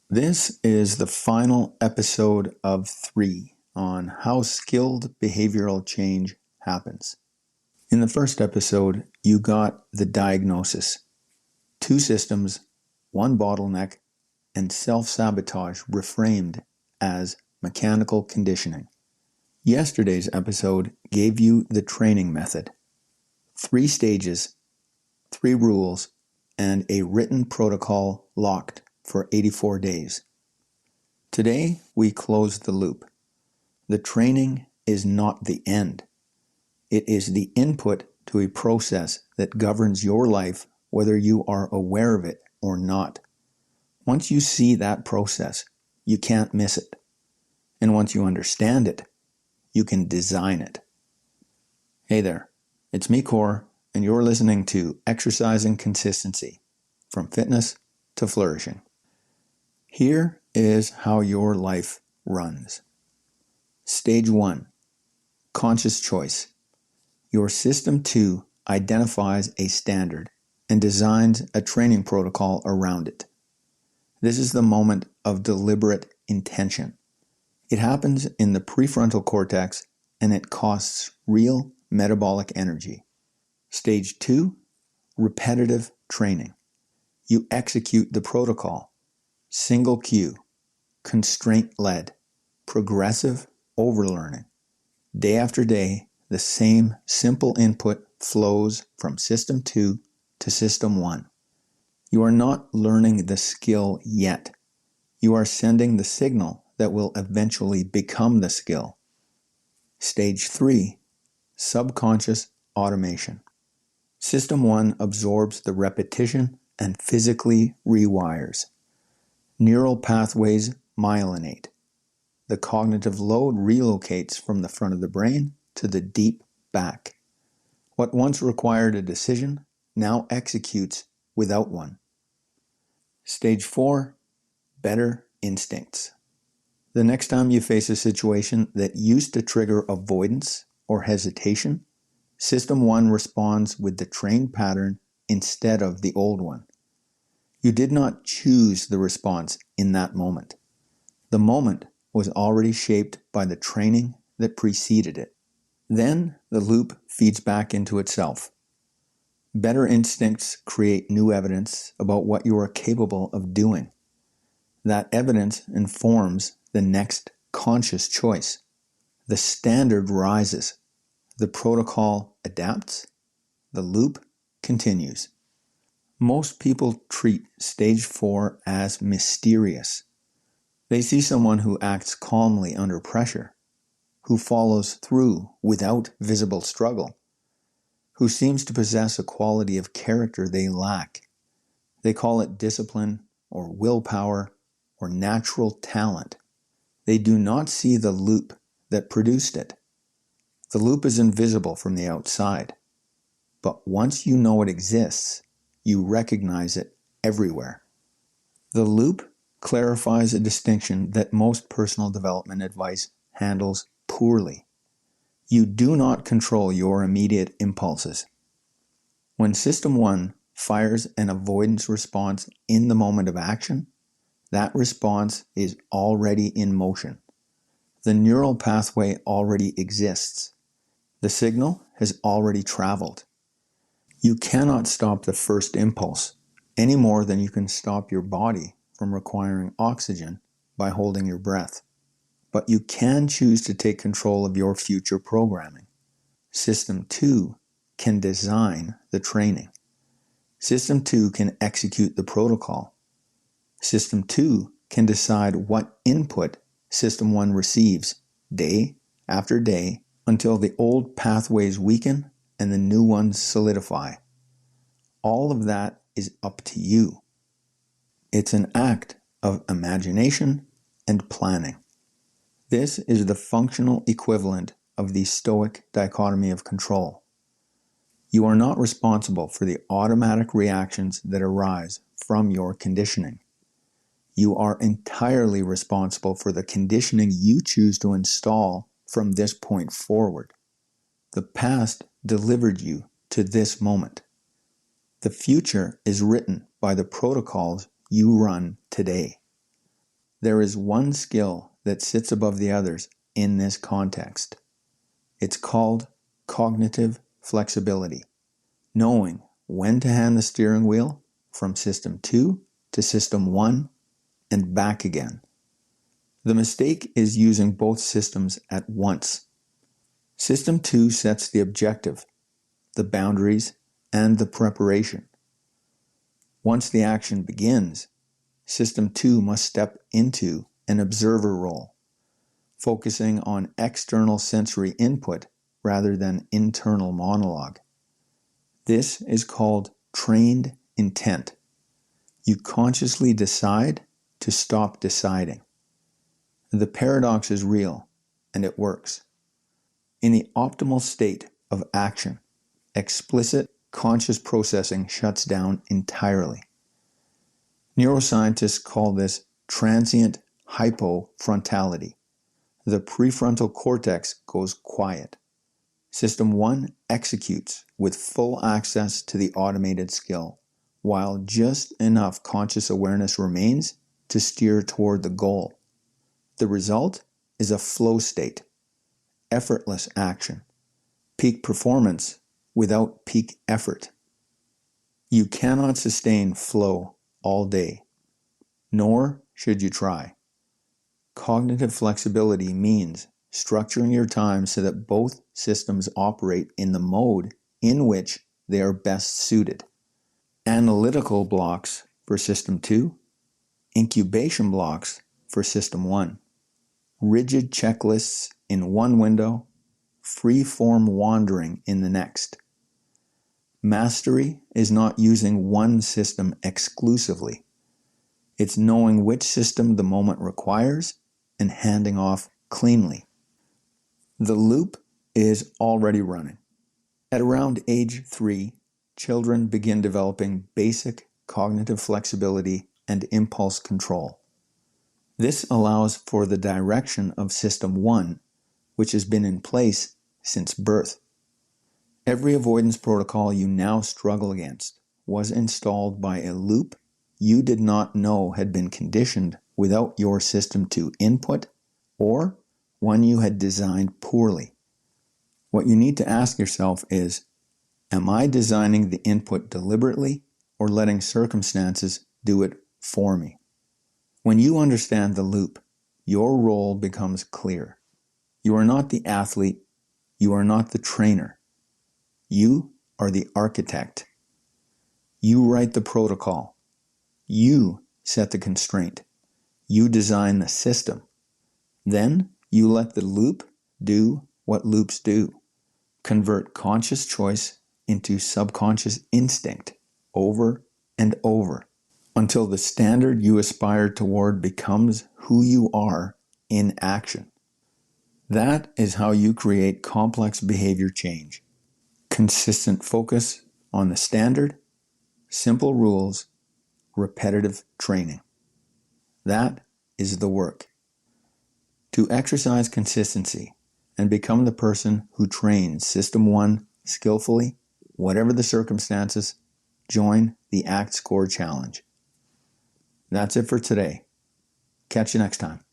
This is the final episode of 3 on how skilled behavioral change happens. In the first episode, you got the diagnosis. 2 systems, 1 bottleneck, and self-sabotage reframed as mechanical conditioning. Yesterday's episode gave you the training method. 3 stages, 3 rules, and a written protocol locked for 84 days. Today, we close the loop. The training is not the end. It is the input to a process that governs your life, whether you are aware of it or not. Once you see that process, you can't miss it. And once you understand it, you can design it. Hey there, it's me, Core, and you're listening to Exercising Consistency, from fitness to flourishing. Here is how your life runs. Stage 1, conscious choice. Your system 2 identifies a standard and designs a training protocol around it. This is the moment of deliberate intention. It happens in the prefrontal cortex and it costs real metabolic energy. Stage 2, repetitive training. You execute the protocol. Single cue, constraint-led, progressive overlearning. Day after day, the same simple input flows from System 2 to System 1. You are not learning the skill yet. You are sending the signal that will eventually become the skill. Stage 3, subconscious automation. System 1 absorbs the repetition and physically rewires. Neural pathways myelinate. The cognitive load relocates from the front of the brain to the deep back. What once required a decision now executes without one. Stage 4, better instincts. The next time you face a situation that used to trigger avoidance or hesitation, System 1 responds with the trained pattern instead of the old one. You did not choose the response in that moment. The moment was already shaped by the training that preceded it. Then the loop feeds back into itself. Better instincts create new evidence about what you are capable of doing. That evidence informs the next conscious choice. The standard rises. The protocol adapts. The loop continues. Most people treat stage 4 as mysterious. They see someone who acts calmly under pressure, who follows through without visible struggle, who seems to possess a quality of character they lack. They call it discipline or willpower or natural talent. They do not see the loop that produced it. The loop is invisible from the outside, but once you know it exists, you recognize it everywhere. The loop clarifies a distinction that most personal development advice handles poorly. You do not control your immediate impulses. When System 1 fires an avoidance response in the moment of action, that response is already in motion. The neural pathway already exists. The signal has already traveled. You cannot stop the first impulse any more than you can stop your body from requiring oxygen by holding your breath. But you can choose to take control of your future programming. System 2 can design the training. System 2 can execute the protocol. System 2 can decide what input System 1 receives day after day until the old pathways weaken and the new ones solidify. All of that is up to you. It's an act of imagination and planning. This is the functional equivalent of the Stoic dichotomy of control. You are not responsible for the automatic reactions that arise from your conditioning. You are entirely responsible for the conditioning you choose to install from this point forward. The past delivered you to this moment. The future is written by the protocols you run today. There is one skill that sits above the others in this context. It's called cognitive flexibility, knowing when to hand the steering wheel from System 2 to System 1 and back again. The mistake is using both systems at once. System 2 sets the objective, the boundaries, and the preparation. Once the action begins, System 2 must step into an observer role, focusing on external sensory input rather than internal monologue. This is called trained intent. You consciously decide to stop deciding. The paradox is real, and it works. In the optimal state of action, explicit conscious processing shuts down entirely. Neuroscientists call this transient hypofrontality. The prefrontal cortex goes quiet. System 1 executes with full access to the automated skill, while just enough conscious awareness remains to steer toward the goal. The result is a flow state, effortless action, peak performance without peak effort. You cannot sustain flow all day, nor should you try. Cognitive flexibility means structuring your time so that both systems operate in the mode in which they are best suited. Analytical blocks for System 2, incubation blocks for System 1. Rigid checklists in one window, free-form wandering in the next. Mastery is not using one system exclusively. It's knowing which system the moment requires and handing off cleanly. The loop is already running. At around age 3, children begin developing basic cognitive flexibility and impulse control. This allows for the direction of System 1, which has been in place since birth. Every avoidance protocol you now struggle against was installed by a loop you did not know had been conditioned without your System 2 input, or one you had designed poorly. What you need to ask yourself is, am I designing the input deliberately or letting circumstances do it for me? When you understand the loop, your role becomes clear. You are not the athlete. You are not the trainer. You are the architect. You write the protocol. You set the constraint. You design the system. Then you let the loop do what loops do. Convert conscious choice into subconscious instinct over and over, until the standard you aspire toward becomes who you are in action. That is how you create complex behavior change. Consistent focus on the standard, simple rules, repetitive training. That is the work. To exercise consistency and become the person who trains System 1 skillfully, whatever the circumstances, join the ACT Score Challenge. That's it for today. Catch you next time.